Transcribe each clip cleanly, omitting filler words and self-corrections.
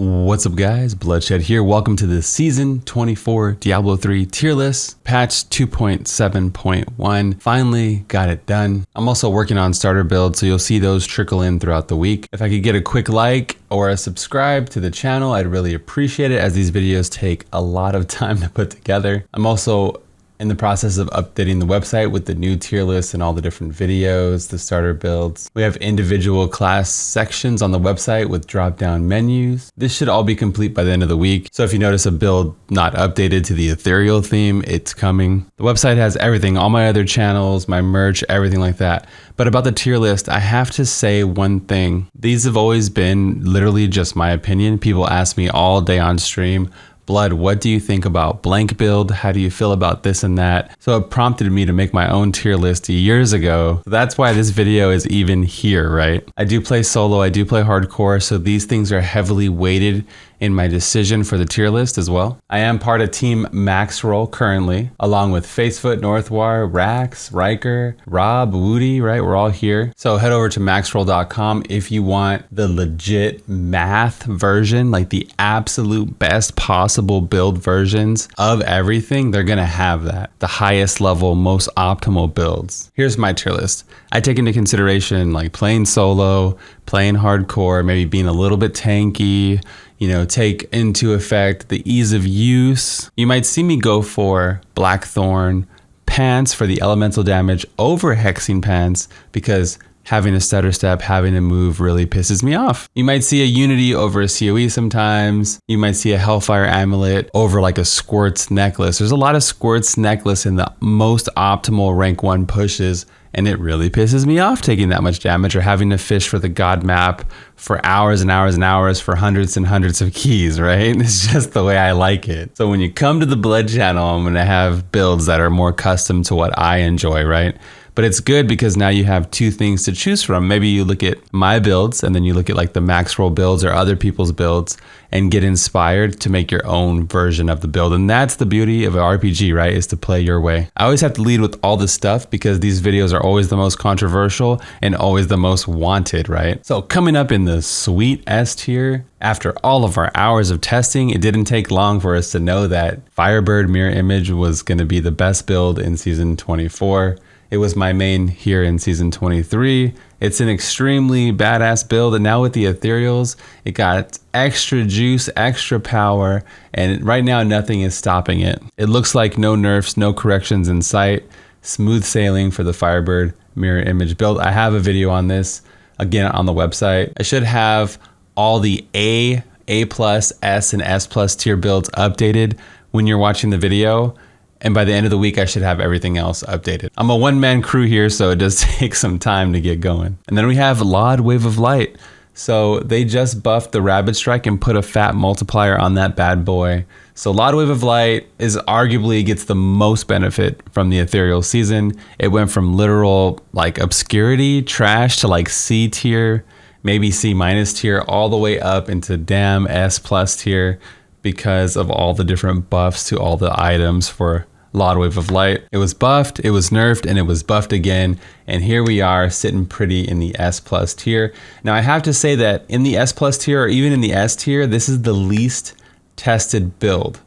What's up guys, Bloodshed here. Welcome to the Season 24 Diablo 3 tier list, patch 2.7.1. Finally got it done. I'm also working on starter builds, so you'll see those trickle in throughout the week. If I could get a quick like or a subscribe to the channel, I'd really appreciate it, as these videos take a lot of time to put together. I'm also in the process of updating the website with the new tier list and all the different videos, the starter builds. We have individual class sections on the website with drop-down menus. This should all be complete by the end of the week. So if you notice a build not updated to the ethereal theme, it's coming. The website has everything, all my other channels, my merch, everything like that. But about the tier list, I have to say one thing. These have always been literally just my opinion. People ask me all day on stream, Blood, what do you think about blank build? How do you feel about this and that? So it prompted me to make my own tier list years ago. So that's why this video is even here, right? I do play solo, I do play hardcore, so these things are heavily weighted in my decision for the tier list as well. I am part of Team Maxroll currently, along with Facefoot, Northwar, Rax, Riker, Rob, Woody, right? We're all here. So head over to maxroll.com if you want the legit math version, like the absolute best possible build versions of everything. They're gonna have that. The highest level, most optimal builds. Here's my tier list. I take into consideration like playing solo, playing hardcore, maybe being a little bit tanky, take into effect the ease of use. You might see me go for Blackthorn pants for the elemental damage over hexing pants, because having a stutter step, having to move really pisses me off. You might see a Unity over a COE sometimes. You might see a Hellfire amulet over like a Squirts necklace. There's a lot of Squirts necklace in the most optimal rank 1 pushes, and it really pisses me off taking that much damage or having to fish for the god map for hours and hours and hours for hundreds and hundreds of keys, right? It's just the way I like it. So when you come to the Blood channel, I'm gonna have builds that are more custom to what I enjoy, right? But it's good because now you have two things to choose from. Maybe you look at my builds and then you look at like the Maxroll builds or other people's builds and get inspired to make your own version of the build. And that's the beauty of an RPG, right? Is to play your way. I always have to lead with all this stuff because these videos are always the most controversial and always the most wanted, right? So coming up in the sweet S tier, after all of our hours of testing, it didn't take long for us to know that Firebird mirror image was going to be the best build in season 24. It was my main here in season 23. It's an extremely badass build, and now with the ethereals, it got extra juice, extra power, and right now nothing is stopping it. It looks like no nerfs, no corrections in sight. Smooth sailing for the Firebird mirror image build. I have a video on this, again, on the website. I should have all the A+, S, and S+ tier builds updated when you're watching the video. And by the end of the week, I should have everything else updated. I'm a one-man crew here, so it does take some time to get going. And then we have Lod Wave of Light. So they just buffed the Rabid Strike and put a fat multiplier on that bad boy. So Lod Wave of Light is arguably gets the most benefit from the ethereal season. It went from literal like obscurity, trash, to like C tier, maybe C- tier, all the way up into damn S+ tier because of all the different buffs to all the items for Lod Wave of Light. It was buffed, it was nerfed, and it was buffed again. And here we are sitting pretty in the S+ tier. Now I have to say that in the S+ tier, or even in the S tier, this is the least tested build.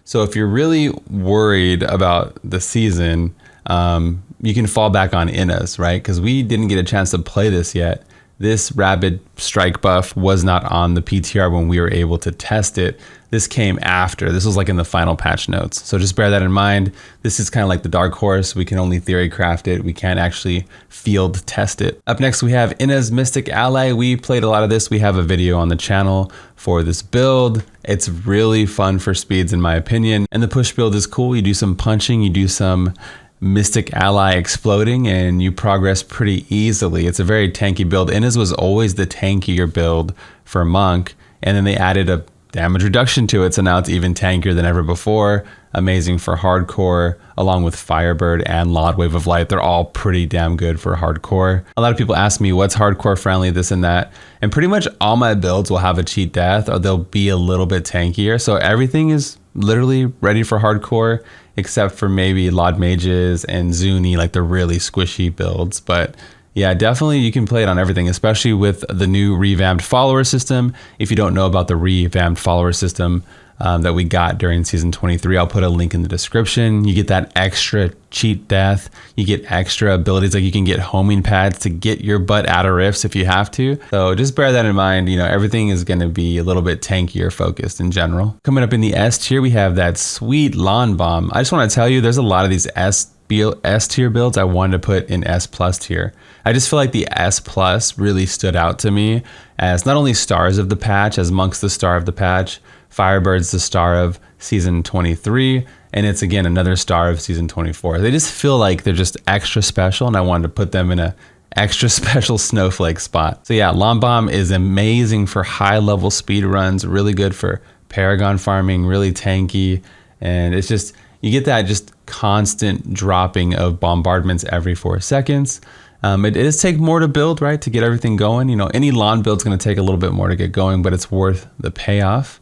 So if you're really worried about the season, you can fall back on Inna's, right? Because we didn't get a chance to play this yet. This Rabid Strike buff was not on the PTR when we were able to test it. This came after. This was like in the final patch notes. So just bear that in mind. This is kind of like the dark horse. We can only theory craft it. We can't actually field test it. Up next, we have Inna's Mystic Ally. We played a lot of this. We have a video on the channel for this build. It's really fun for speeds in my opinion. And the push build is cool. You do some punching, you do some Mystic Ally exploding, and you progress pretty easily. It's a very tanky build. Inna's was always the tankier build for Monk, and then they added a damage reduction to it, so now it's even tankier than ever before. Amazing for hardcore, along with Firebird and Lod Wave of Light. They're all pretty damn good for hardcore. A lot of people ask me what's hardcore friendly, this and that, and pretty much all my builds will have a cheat death or they'll be a little bit tankier. So everything is literally ready for hardcore, except for maybe Lod Mages and Zuni, like the really squishy builds. But Yeah, definitely you can play it on everything, especially with the new revamped follower system. If you don't know about the revamped follower system that we got during season 23, I'll put a link in the description. You get that extra cheat death. You get extra abilities, like you can get homing pads to get your butt out of rifts if you have to. So just bear that in mind. You know, everything is going to be a little bit tankier focused in general. Coming up in the S tier, we have that sweet lawn bomb. I just want to tell you, there's a lot of these S tier builds I wanted to put in S plus tier. I just feel like the S plus really stood out to me as not only stars of the patch, as Monk's the star of the patch, Firebird's the star of season 23, and it's again another star of season 24. They just feel like they're just extra special, and I wanted to put them in a extra special snowflake spot. So yeah, Lawn Bomb is amazing for high level speed runs, really good for Paragon farming, really tanky, and it's just, you get that just constant dropping of bombardments every 4 seconds. It does take more to build, right, to get everything going. You know, any lawn build's going to take a little bit more to get going, but it's worth the payoff.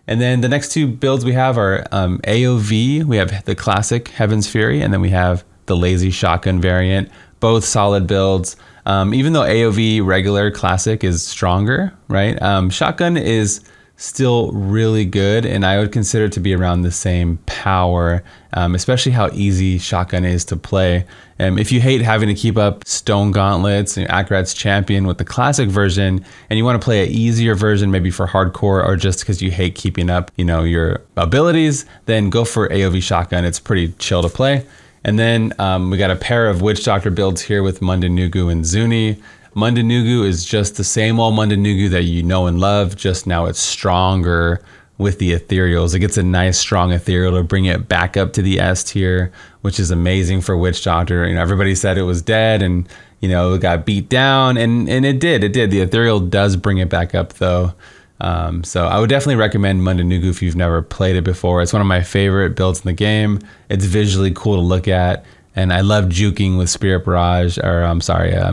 And then the next 2 builds we have are AOV. We have the classic Heaven's Fury, and then we have the lazy shotgun variant. Both solid builds. Even though AOV regular classic is stronger, right? Shotgun is still really good, and I would consider it to be around the same power, especially how easy shotgun is to play. If you hate having to keep up stone gauntlets and Akarat's champion with the classic version, and you want to play an easier version maybe for hardcore, or just because you hate keeping up, you know, your abilities, then go for AOV shotgun. It's pretty chill to play. And then we got a pair of Witch Doctor builds here with Mundanugu and Zuni. Mundanugu is just the same old Mundanugu that you know and love, just now it's stronger with the ethereals. It gets a nice strong ethereal to bring it back up to the S tier, which is amazing for Witch Doctor. You know, everybody said it was dead and, you know, it got beat down, and it did. The ethereal does bring it back up though. So I would definitely recommend Mundanugu if you've never played it before. It's one of my favorite builds in the game. It's visually cool to look at. And I love juking with Spirit Barrage, or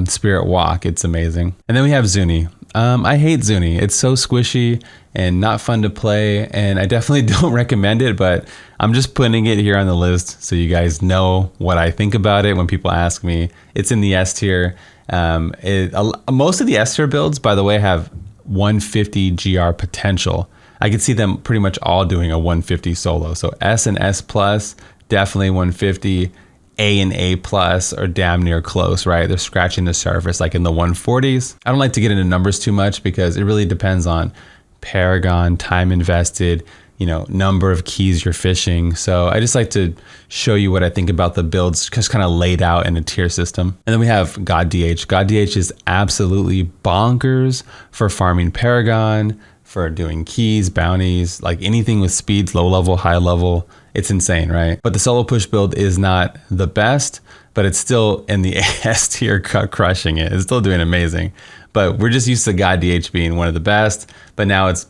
Spirit Walk. It's amazing. And then we have Zuni. I hate Zuni. It's so squishy and not fun to play, and I definitely don't recommend it, but I'm just putting it here on the list so you guys know what I think about it when people ask me. It's in the S tier. Most of the S tier builds, by the way, have 150 GR potential. I could see them pretty much all doing a 150 solo. So S and S plus, definitely 150. A and A plus are damn near close, right? They're scratching the surface like in the 140s. I don't like to get into numbers too much because it really depends on Paragon, time invested, you know, number of keys you're fishing. So I just like to show you what I think about the builds, just kind of laid out in a tier system. And then we have God DH. God DH is absolutely bonkers for farming Paragon, for doing keys, bounties, like anything with speeds, low level, high level. It's insane, right? But the solo push build is not the best, but it's still in the S tier, crushing it. It's still doing amazing. But we're just used to God DH being one of the best, but now it's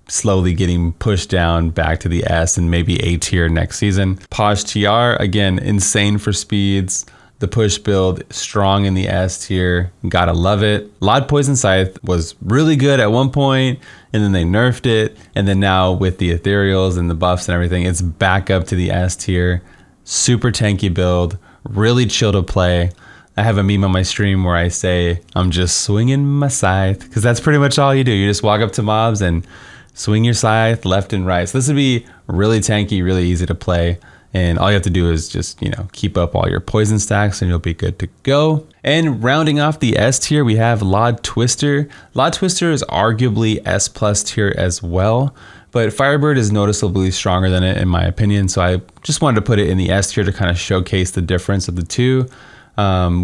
slowly getting pushed down back to the S and maybe A tier next season. Paj TR, again, insane for speeds. The push build, strong in the S tier, gotta love it. Lod Poison Scythe was really good at one point, and then they nerfed it, and then now with the ethereals and the buffs and everything, it's back up to the S tier. Super tanky build, really chill to play. I have a meme on my stream where I say, I'm just swinging my scythe, because that's pretty much all you do. You just walk up to mobs and swing your scythe left and right. So this would be really tanky, really easy to play. And all you have to do is just, you know, keep up all your poison stacks and you'll be good to go. And rounding off the S tier, we have Lod Twister. Lod Twister is arguably S plus tier as well, but Firebird is noticeably stronger than it in my opinion. So I just wanted to put it in the S tier to kind of showcase the difference of the two.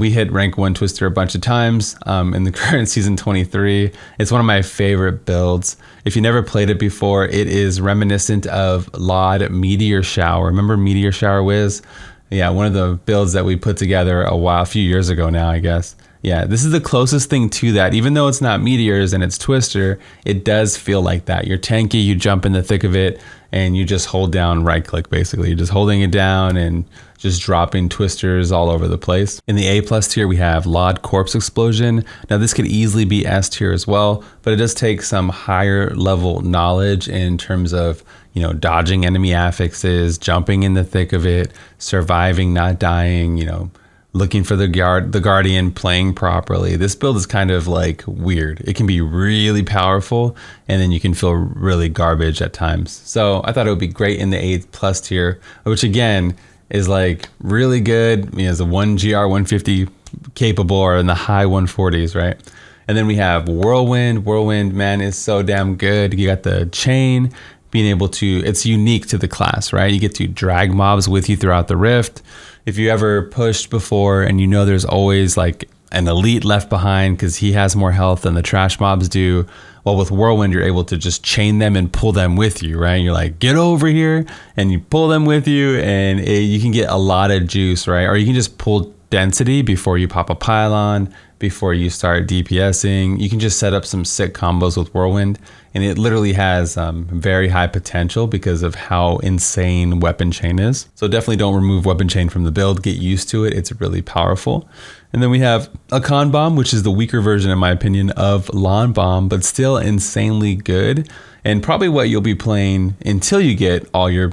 We hit rank 1 Twister a bunch of times in the current season 23. It's one of my favorite builds. If you never played it before, it is reminiscent of Lod Meteor Shower. Remember Meteor Shower Wiz? Yeah, one of the builds that we put together a few years ago now, I guess. Yeah, this is the closest thing to that. Even though it's not meteors and it's Twister, it does feel like that. You're tanky, you jump in the thick of it, and you just hold down right click basically. You're just holding it down and just dropping twisters all over the place. In the A plus tier, we have Lod Corpse Explosion. Now this could easily be S tier as well, but it does take some higher level knowledge in terms of, you know, dodging enemy affixes, jumping in the thick of it, surviving, not dying, you know, looking for the Guardian, playing properly. This build is kind of like weird. It can be really powerful, and then you can feel really garbage at times. So I thought it would be great in the A+ tier, which again is like really good. You know, it's a 1 GR 150 capable, or in the high 140s, right? And then we have Whirlwind. Whirlwind, man, is so damn good. You got the chain, being able to, it's unique to the class, right? You get to drag mobs with you throughout the rift. If you ever pushed before and you know there's always like an elite left behind because he has more health than the trash mobs do, well, with Whirlwind, you're able to just chain them and pull them with you, right? You're like, get over here, and you pull them with you, and you can get a lot of juice, right? Or you can just pull density before you pop a pylon, before you start DPSing. You can just set up some sick combos with Whirlwind, and it literally has very high potential because of how insane weapon chain is. So definitely don't remove weapon chain from the build. Get used to it. It's really powerful. And then we have a Con Bomb, which is the weaker version, in my opinion, of Lawn Bomb, but still insanely good, and probably what you'll be playing until you get all your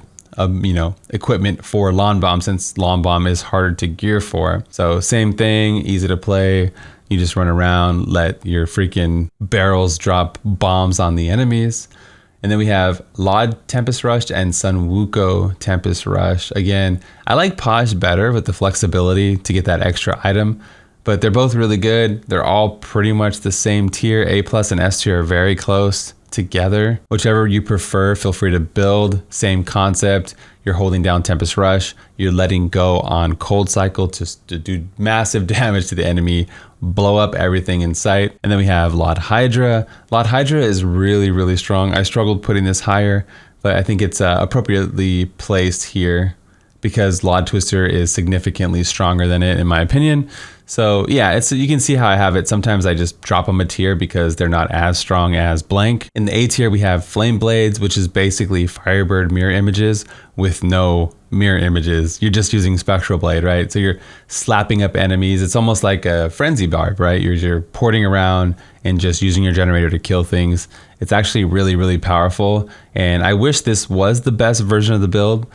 equipment for Lawn Bomb, since Lawn Bomb is harder to gear for. So same thing, easy to play. You just run around, let your freaking barrels drop bombs on the enemies. And then we have Lod Tempest Rush and Sun Wukong Tempest Rush. Again, I like Paj better with the flexibility to get that extra item, but they're both really good. They're all pretty much the same tier. A+ and S tier are very close together. Whichever you prefer, feel free to build. Same concept. You're holding down Tempest Rush. You're letting go on Cold Cycle to do massive damage to the enemy, blow up everything in sight. And then we have Lod Hydra. Lod Hydra is really, really strong. I struggled putting this higher, but I think it's appropriately placed here because Lod Twister is significantly stronger than it, in my opinion. So yeah, you can see how I have it. Sometimes I just drop them a tier because they're not as strong as blank. In the A tier, we have Flame Blades, which is basically Firebird mirror images with no mirror images. You're just using Spectral Blade, right? So you're slapping up enemies. It's almost like a Frenzy Barb, right? You're porting around and just using your generator to kill things. It's actually really, really powerful. And I wish this was the best version of the build,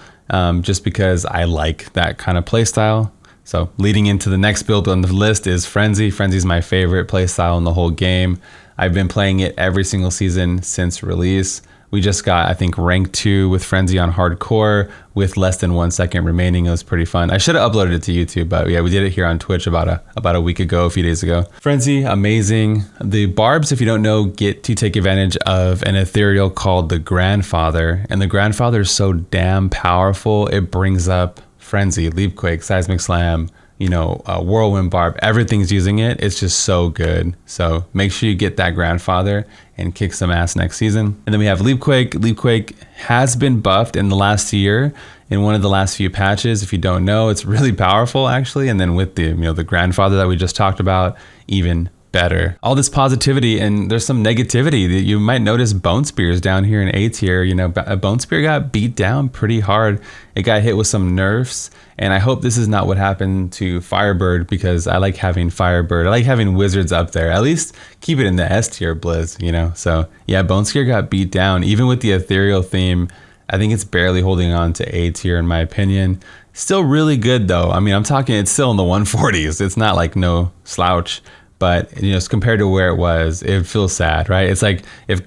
just because I like that kind of playstyle. So leading into the next build on the list is Frenzy. Frenzy is my favorite playstyle in the whole game. I've been playing it every single season since release. We just got, I think, rank 2 with Frenzy on hardcore with less than 1 second remaining. It was pretty fun. I should have uploaded it to YouTube, but yeah, we did it here on Twitch about a week ago, a few days ago. Frenzy, amazing. The Barbs, if you don't know, get to take advantage of an ethereal called the Grandfather, and the Grandfather is so damn powerful. It brings up Frenzy, Leap Quake, Seismic Slam, Whirlwind Barb, everything's using it. It's just so good. So make sure you get that Grandfather and kick some ass next season. And then we have Leap Quake. Leap Quake has been buffed in the last year in one of the last few patches. If you don't know, it's really powerful actually. And then with the Grandfather that we just talked about, even better. All this positivity, and there's some negativity that you might notice. Bone Spears down here in A tier. A Bone Spear got beat down pretty hard. It got hit with some nerfs, and I hope this is not what happened to Firebird, because I like having Firebird. I like having wizards up there. At least keep it in the S tier, Blizz, So yeah, Bone Spear got beat down. Even with the ethereal theme, I think it's barely holding on to A tier in my opinion. Still really good though. I mean, I'm talking, it's still in the 140s. It's not like no slouch. But compared to where it was, it feels sad, right? It's like if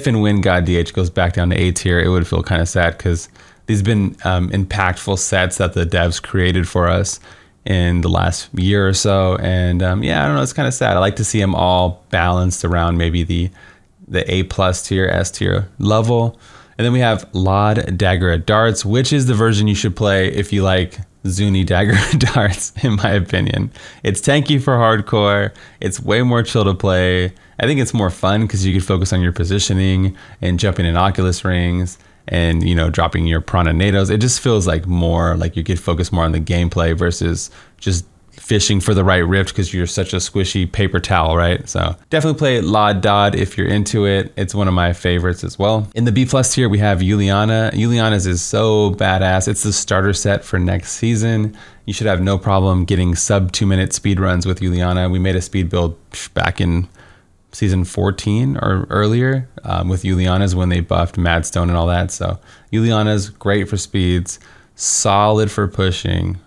and when God DH goes back down to A tier, it would feel kind of sad, because these have been impactful sets that the devs created for us in the last year or so. And yeah, I don't know, it's kind of sad. I like to see them all balanced around maybe the A+ tier, S tier level. And then we have Lod Dagger at Darts, which is the version you should play if you like Zuni Dagger Darts, in my opinion. It's tanky for hardcore. It's way more chill to play. I think it's more fun because you can focus on your positioning and jumping in Oculus rings and, dropping your Prana Nados. It just feels like more like you could focus more on the gameplay versus just fishing for the right rift because you're such a squishy paper towel, right? So definitely play Lod Dod if you're into it. It's one of my favorites as well. In the B+ tier, we have Juliana. Juliana's is so badass. It's the starter set for next season. You should have no problem getting sub 2-minute speed runs with Juliana. We made a speed build back in season 14 or earlier with Juliana's when they buffed Madstone and all that. So Juliana's great for speeds. solid for pushing,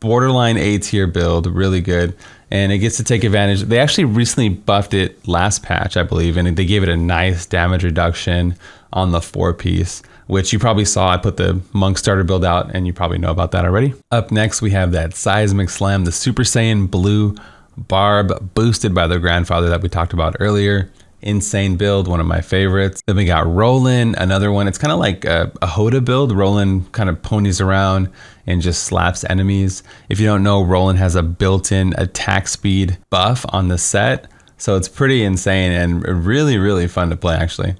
borderline A tier build, really good. And it gets to take advantage. They actually recently buffed it last patch, I believe, and they gave it a nice damage reduction on the 4-piece, which you probably saw. I put the Monk starter build out, and you probably know about that already. Up next, we have that Seismic Slam, the Super Saiyan Blue Barb, boosted by the grandfather that we talked about earlier. Insane build, one of my favorites. Then we got Roland, another one. It's kind of like a Hoda build. Roland kind of ponies around and just slaps enemies. If you don't know, Roland has a built-in attack speed buff on the set. So it's pretty insane and really, really fun to play, actually.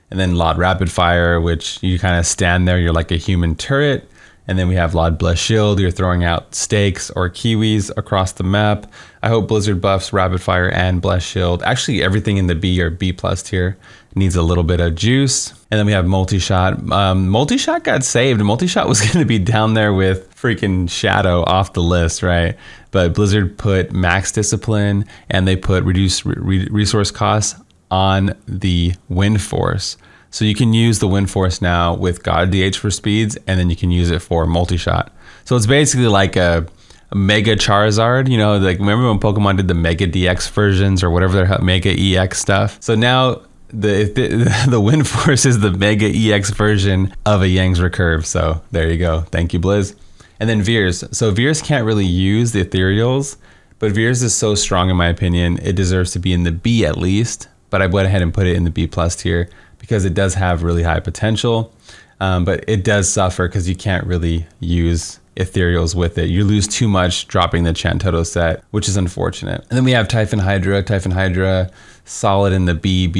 And then Lod Rapid Fire, which you kind of stand there. You're like a human turret. And then we have Lod Bless Shield. You're throwing out stakes or kiwis across the map. I hope Blizzard buffs Rapid Fire and Bless Shield. Actually, everything in the B or B+ tier needs a little bit of juice. And then we have Multi-Shot. Multi-Shot got saved. Multi-Shot was going to be down there with freaking Shadow off the list, right? But Blizzard put Max Discipline and they put Reduced Resource Costs on the Wind Force. So you can use the Wind Force now with God DH for speeds, and then you can use it for multi-shot. So it's basically like a Mega Charizard, you know, like remember when Pokemon did the Mega DX versions or whatever their Mega EX stuff? So now the Wind Force is the Mega EX version of a Yang's Recurve. So there you go. Thank you, Blizz. And then Veers. So Veers can't really use the Ethereals, but Veers is so strong in my opinion, it deserves to be in the B at least. But I went ahead and put it in the B+ tier, because it does have really high potential, but it does suffer because you can't really use Ethereals with it. You lose too much dropping the Chantoto set, which is unfortunate. And then we have Typhon Hydra. Typhon Hydra, solid in the B+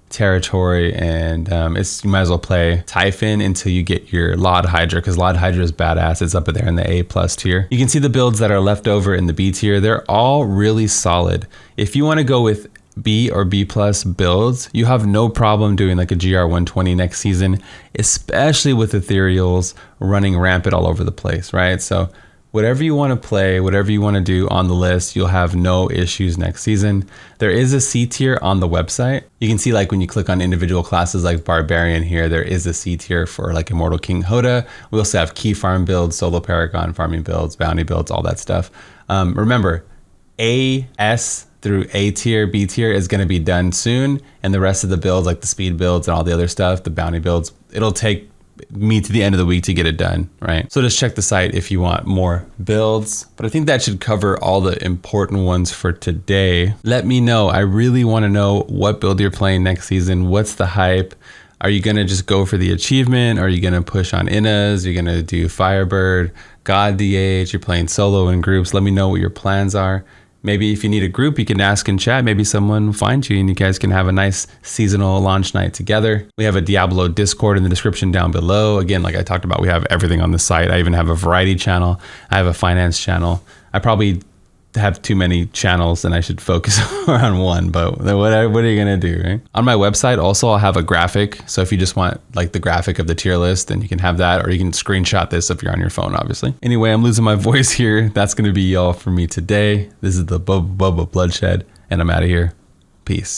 territory, and you might as well play Typhon until you get your Lod Hydra, because Lod Hydra is badass. It's up there in the A+ tier. You can see the builds that are left over in the B tier. They're all really solid. If you want to go with B or B+ builds, you have no problem doing like a GR120 next season, especially with Ethereals running rampant all over the place, right? So whatever you want to play, whatever you want to do on the list, you'll have no issues next season. There is a C tier on the website. You can see like when you click on individual classes like Barbarian here, there is a C tier for like Immortal King Hoda. We also have key farm builds, solo Paragon farming builds, bounty builds, all that stuff. Remember, AS through A tier, B tier is going to be done soon, and the rest of the builds, like the speed builds and all the other stuff, the bounty builds, it'll take me to the end of the week to get it done, right? So just check the site if you want more builds, but I think that should cover all the important ones for today. Let me know. I really want to know what build you're playing next season. What's the hype? Are you going to just go for the achievement? Are you going to push on Innas? You're going to do Firebird, God DH? You're playing solo in groups? Let me know what your plans are. Maybe if you need a group, you can ask in chat. Maybe someone will find you and you guys can have a nice seasonal launch night together. We have a Diablo Discord in the description down below. Again, like I talked about, we have everything on the site. I even have a variety channel. I have a finance channel. I probably have too many channels and I should focus on one, but what are you gonna do, right? On my website also, I'll have a graphic. So if you just want like the graphic of the tier list, then you can have that, or you can screenshot this if you're on your phone, obviously. Anyway, I'm losing my voice here. That's gonna be all for me today. This is the Bloodshed, and I'm out of here. Peace.